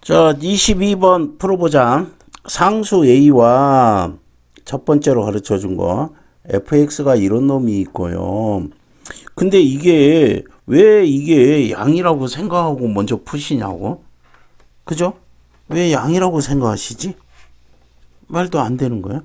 자, 22번 풀어보자. 상수 A와 첫 번째로 가르쳐 준 거, fx가 이런 놈이 있고요. 근데 이게, 왜 이게 양이라고 생각하고 먼저 푸시냐고? 그죠? 왜 양이라고 생각하시지? 말도 안 되는 거야.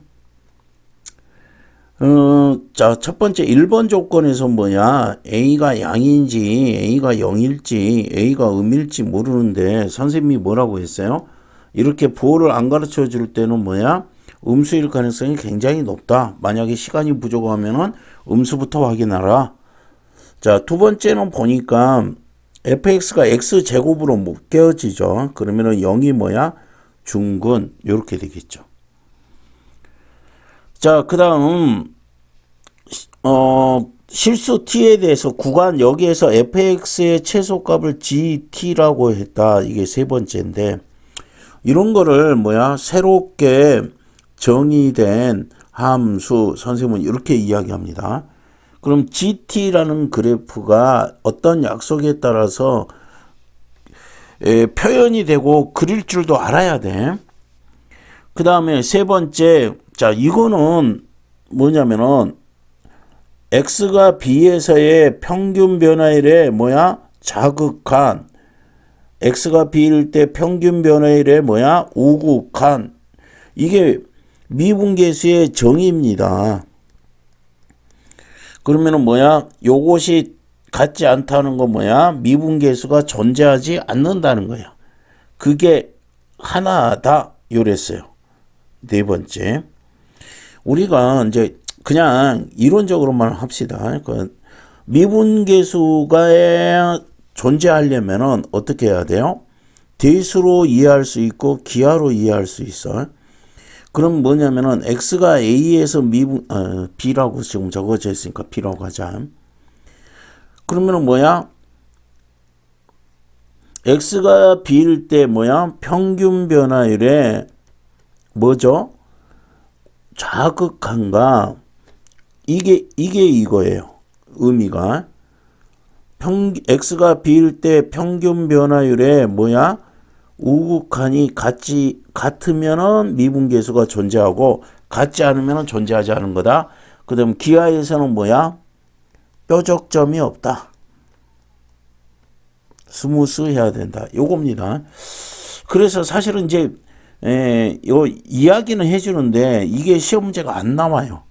자, 첫 번째 1번 조건에서 뭐냐? A가 양인지, A가 0일지, A가 음일지 모르는데 선생님이 뭐라고 했어요? 이렇게 부호를 안 가르쳐 줄 때는 뭐야? 음수일 가능성이 굉장히 높다. 만약에 시간이 부족하면은 음수부터 확인하라. 자, 두 번째는 보니까 fx가 x제곱으로 묶여지죠. 그러면은 0이 뭐야? 중근. 이렇게 되겠죠. 자, 그 다음, 실수 t에 대해서 구간 여기에서 fx의 최소값을 gt라고 했다. 이게 세 번째인데, 이런 거를 뭐야? 새롭게 정의된 함수, 선생님은 이렇게 이야기합니다. 그럼 gt라는 그래프가 어떤 약속에 따라서 표현이 되고 그릴 줄도 알아야 돼. 그 다음에 세 번째, 자, 이거는 뭐냐면은 x가 b에서의 평균 변화율에 뭐야? 자극한. x가 b일 때 평균 변화율에 뭐야? 우극한. 이게 미분계수의 정의입니다. 그러면은 뭐야? 요것이 같지 않다는 거 뭐야? 미분계수가 존재하지 않는다는 거야. 그게 하나다. 요랬어요. 네 번째. 우리가 이제 그냥 이론적으로만 합시다. 그 미분계수가 존재하려면은 어떻게 해야 돼요? 대수로 이해할 수 있고 기하로 이해할 수 있어. 그럼 뭐냐면은 x가 a에서 b라고 지금 적어져 있으니까 b라고 하자. 그러면은 뭐야? x가 b일 때 뭐야? 평균 변화율에 뭐죠? 자극한가? 이게 이거예요. 의미가. x가 b일 때 평균 변화율에 뭐야? 우극한이 같으면은 미분계수가 존재하고 같지 않으면은 존재하지 않은 거다. 그 다음 기하에서는 뭐야? 뾰족점이 없다. 스무스 해야 된다. 요겁니다. 그래서 사실은 이제 요 이야기는 해주는데 이게 시험 문제가 안 나와요.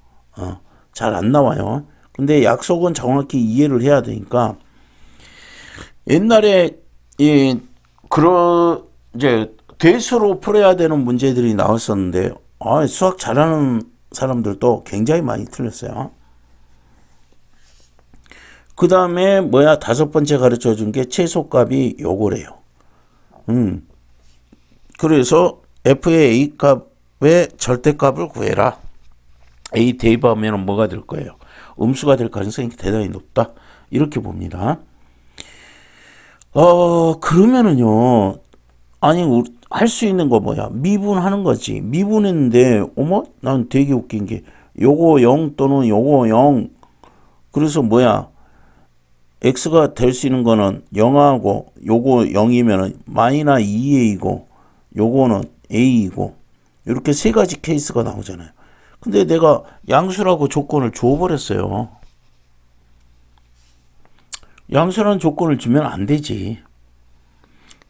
잘 안 나와요. 근데 약속은 정확히 이해를 해야 되니까 옛날에 이제 대수로 풀어야 되는 문제들이 나왔었는데 수학 잘하는 사람들도 굉장히 많이 틀렸어요. 그 다음에 뭐야? 다섯 번째 가르쳐 준 게 최소값이 요거래요. 그래서 f의 a 값의 절대값을 구해라. a 대입하면 뭐가 될 거예요? 음수가 될 가능성이 대단히 높다. 이렇게 봅니다. 그러면은요, 아니, 할 수 있는 거 뭐야? 미분하는 거지. 미분했는데, 난 되게 웃긴 게, 요거 0 또는 요거 0. 그래서 뭐야? x가 될 수 있는 거는 0하고, 요거 0이면은 마이너스 2a이고, 요거는 a이고, 이렇게 세 가지 케이스가 나오잖아요. 근데 내가 양수라고 조건을 줘버렸어요. 양수라는 조건을 주면 안 되지.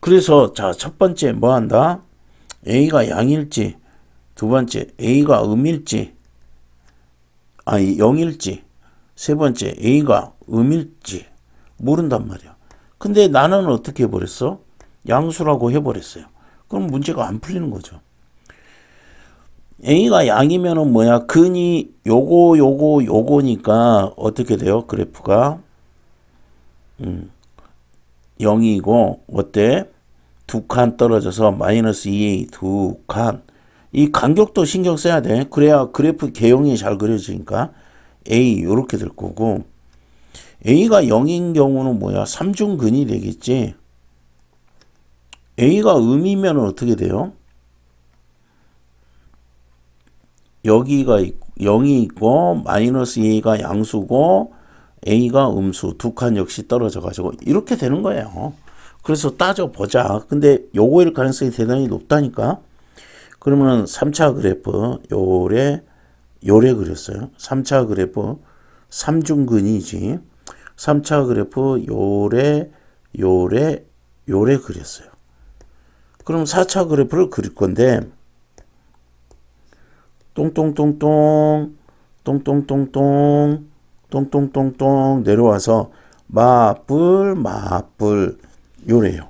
그래서 자, 첫 번째 뭐 한다? a가 양일지, 두 번째 a가 음일지, 0일지, 세 번째 a가 음일지 모른단 말이야. 근데 나는 어떻게 해버렸어? 양수라고 해버렸어요. 그럼 문제가 안 풀리는 거죠. a가 양이면은 뭐야? 근이 요거니까 어떻게 돼요? 그래프가 0이고 어때? 두 칸 떨어져서 마이너스 2a 두 칸. 이 간격도 신경 써야 돼. 그래야 그래프 개형이 잘 그려지니까 a 요렇게 될 거고, a가 0인 경우는 뭐야? 삼중근이 되겠지. a가 음이면 어떻게 돼요? 여기가 0이 있고 마이너스 2가 양수고 a가 음수, 두 칸 역시 떨어져 가지고 이렇게 되는 거예요. 그래서 따져보자. 근데 요거일 가능성이 대단히 높다니까. 그러면은 3차 그래프 요래 그렸어요. 3차 그래프 삼중근이지. 3차 그래프 요래 그렸어요. 그럼 4차 그래프를 그릴 건데 똥똥똥똥 내려와서 맞불 요래요.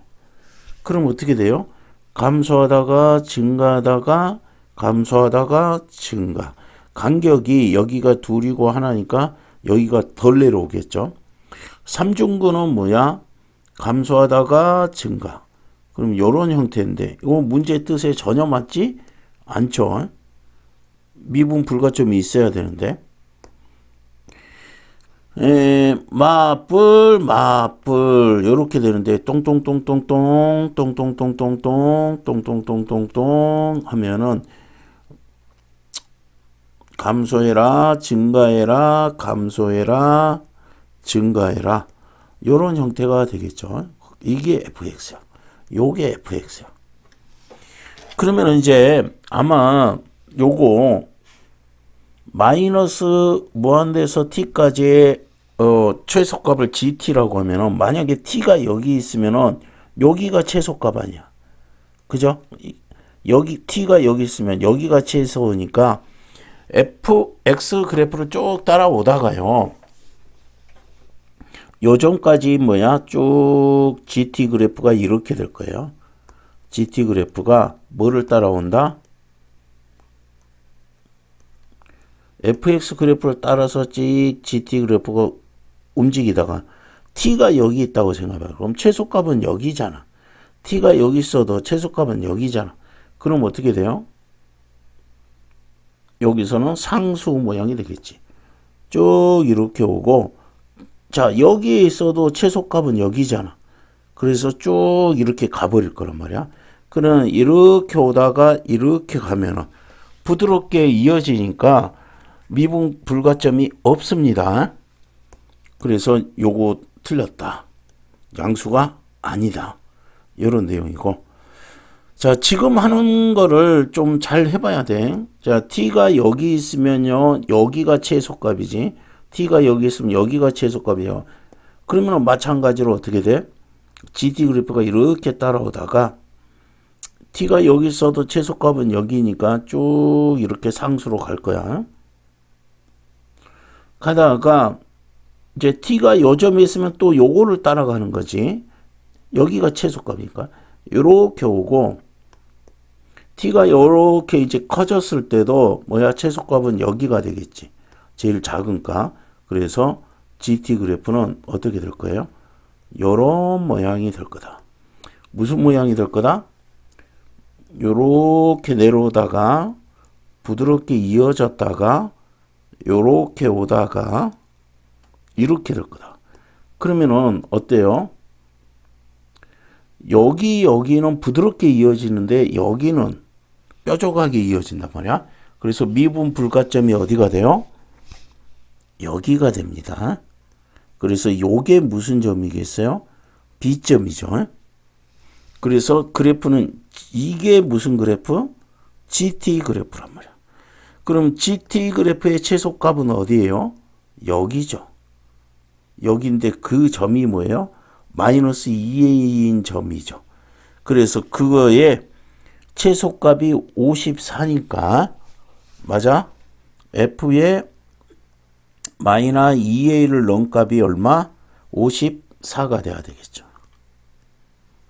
그럼 어떻게 돼요? 감소하다가 증가하다가 감소하다가 증가. 간격이 여기가 둘이고 하나니까 여기가 덜 내려오겠죠. 삼중근은 뭐야? 감소하다가 증가. 그럼 이런 형태인데 이거 문제 뜻에 전혀 맞지 않죠. 미분 불가점이 있어야 되는데 맞불 요렇게 되는데 똥똥똥똥똥 하면은 감소해라 증가해라 요런 형태가 되겠죠. 이게 fx야. 요게 fx야. 그러면 이제 아마 요거 마이너스 무한대에서 t까지의 최소값을 gt라고 하면은 만약에 t가 여기 있으면은 여기가 최소값 아니야. 그죠? 여기 t가 여기 있으면 여기가 최소니까 fx 그래프를 쭉 따라오다가요. 요점까지 뭐야? 쭉 GT 그래프가 이렇게 될 거예요. GT 그래프가 뭐를 따라온다? fx 그래프를 따라서 GT 그래프가 움직이다가 t가 여기 있다고 생각해봐. 그럼 최소값은 여기잖아. t가 여기 있어도 최소값은 여기잖아. 그럼 어떻게 돼요? 여기서는 상수 모양이 되겠지. 쭉 이렇게 오고 자 여기에 있어도 최소값은 여기잖아. 그래서 쭉 이렇게 가버릴 거란 말이야. 그러면 이렇게 오다가 이렇게 가면은 부드럽게 이어지니까 미분 불가점이 없습니다. 그래서 요거 틀렸다. 양수가 아니다. 이런 내용이고. 자, 지금 하는 거를 좀 잘 해봐야 돼. 자, t가 여기 있으면요, 여기가 최소값이지. t가 여기 있으면 여기가 최소값이에요. 그러면 마찬가지로 어떻게 돼? GT 그래프가 이렇게 따라오다가 t가 여기 있어도 최소값은 여기니까 쭉 이렇게 상수로 갈 거야. 가다가 이제 t가 요 점에 있으면 또 요거를 따라가는 거지. 여기가 최소값이니까 요렇게 오고 t가 요렇게 이제 커졌을 때도 뭐야 최소값은 여기가 되겠지. 제일 작은 값. 그래서 GT 그래프는 어떻게 될 거예요? 요런 모양이 될 거다. 무슨 모양이 될 거다? 요렇게 내려오다가 부드럽게 이어졌다가 요렇게 오다가 이렇게 될 거다. 그러면은 어때요? 여기는 부드럽게 이어지는데 여기는 뾰족하게 이어진단 말이야. 그래서 미분 불가점이 어디가 돼요? 여기가 됩니다. 그래서 요게 무슨 점이겠어요? B점이죠. 그래서 그래프는 이게 무슨 그래프? GT 그래프란 말이야. 그럼 GT 그래프의 최소값은 어디예요? 여기죠. 여기인데 그 점이 뭐예요? 마이너스 2a인 점이죠. 그래서 그거의 최소값이 54니까 맞아? f의 마이너스 2a를 넣은 값이 얼마? 54가 돼야 되겠죠.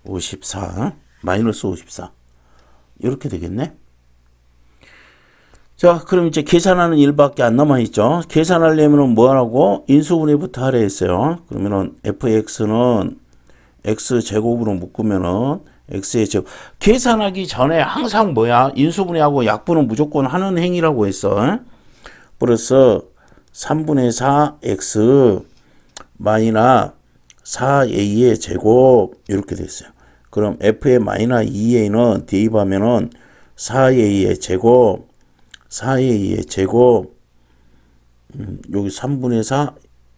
54 마이너스 54 이렇게 되겠네. 자, 그럼 이제 계산하는 일밖에 안 남아있죠. 계산하려면 뭐 하라고? 인수분해부터 하려 했어요. 그러면은 fx는 x제곱으로 묶으면은 x의 제곱. 계산하기 전에 항상 뭐야? 인수분해하고 약분은 무조건 하는 행위라고 했어. 플러스 3분의 4x 마이너스 4a의 제곱 이렇게 됐어요. 그럼 f의 마이너스 2a는 대입하면은 4a의 제곱 4a의 제곱 여기 3분의 4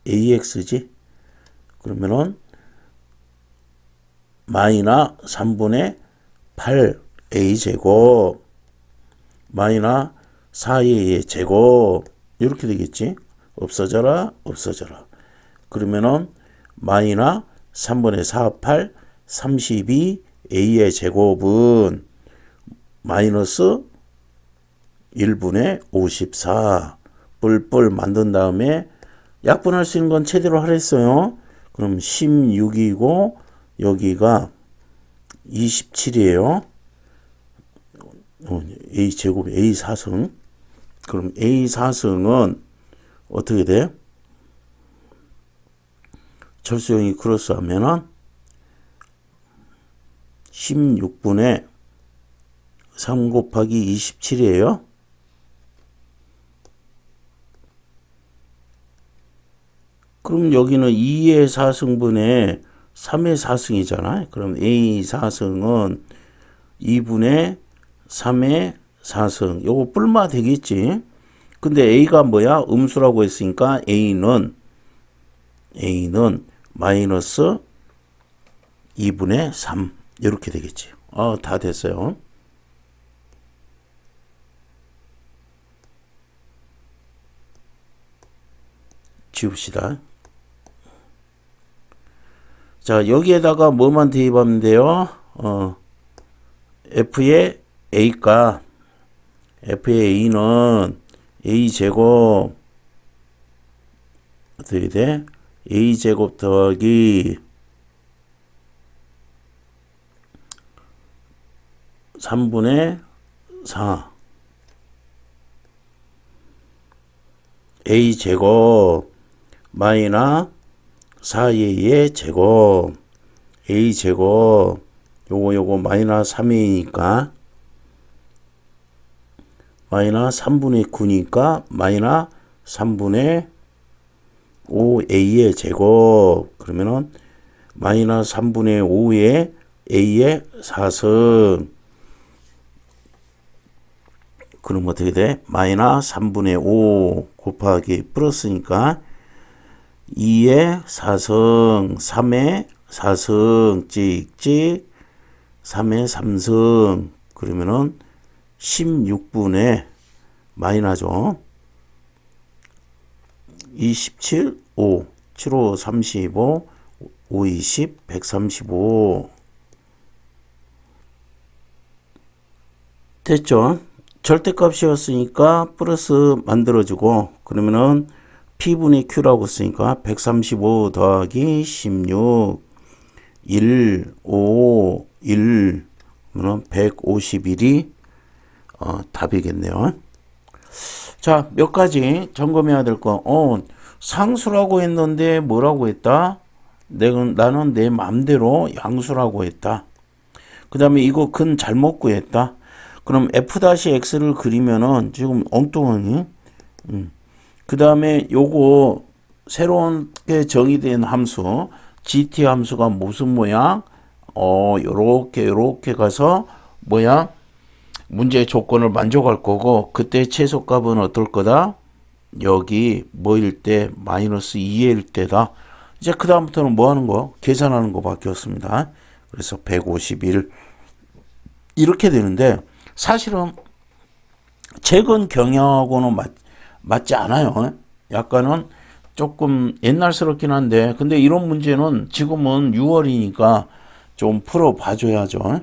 ax지. 그러면은 마이너 3분의 8 a제곱 마이너 4a의 제곱 이렇게 되겠지. 없어져라 없어져라. 그러면은 마이너 3분의 4, 8, 32a의 제곱은 마이너스 1분의 54 뿔뿔 만든 다음에 약분할 수 있는 건 최대로 하랬어요. 그럼 16이고 여기가 27이에요. a제곱 a4승. 그럼 a4승은 어떻게 돼? 철수형이 크로스 하면은 16분의 3 곱하기 27이에요. 그럼 여기는 2의 4승분의 3의 4승이잖아요. 그럼 A 4승은 2분의 3의 4승. 요거 뿔마 되겠지. 근데 A가 뭐야? 음수라고 했으니까 A는 마이너스 2분의 3 이렇게 되겠지. 다 됐어요. 지웁시다. 자, 여기에다가 뭐만 대입하면 돼요? F의 A가 F의 A는 A제곱 어떻게 돼? A제곱 더하기 3분의 4 A제곱 마이너 4a의 제곱 a제곱 요거 마이너 3a니까 마이너 3분의 9니까 마이너 3분의 5a의 제곱 그러면은 마이너 3분의 5의 a의 4승 그럼 어떻게 돼? 마이너 3분의 5 곱하기 플러스니까 2의 4승 3의 4승 찍찍 3의 3승 그러면은 16분의 마이너죠. 27, 5, 7, 5, 35, 5, 20, 135 됐죠? 절대값이었으니까 플러스 만들어주고 그러면은 P분의 Q라고 쓰니까 135 더하기 16 1, 5, 1 그러면 151이 답이겠네요. 자, 몇 가지 점검해야 될 거. 상수라고 했는데 뭐라고 했다? 나는 내 맘대로 양수라고 했다. 그 다음에 이거 근 잘못 구했다. 그럼 f-x를 그리면은 지금 엉뚱하니 그 다음에 요거 새롭게 정의된 함수 gt 함수가 무슨 모양? 요렇게 가서 모양 문제의 조건을 만족할 거고 그때 최소값은 어떨 거다? 여기 뭐일 때 마이너스 2일 때다. 이제 그 다음부터는 뭐 하는 거? 계산하는 거 밖에 없습니다. 그래서 151 이렇게 되는데 사실은 최근 경영하고는 맞지 않아요. 약간은 조금 옛날스럽긴 한데 근데 이런 문제는 지금은 6월이니까 좀 풀어 봐줘야죠.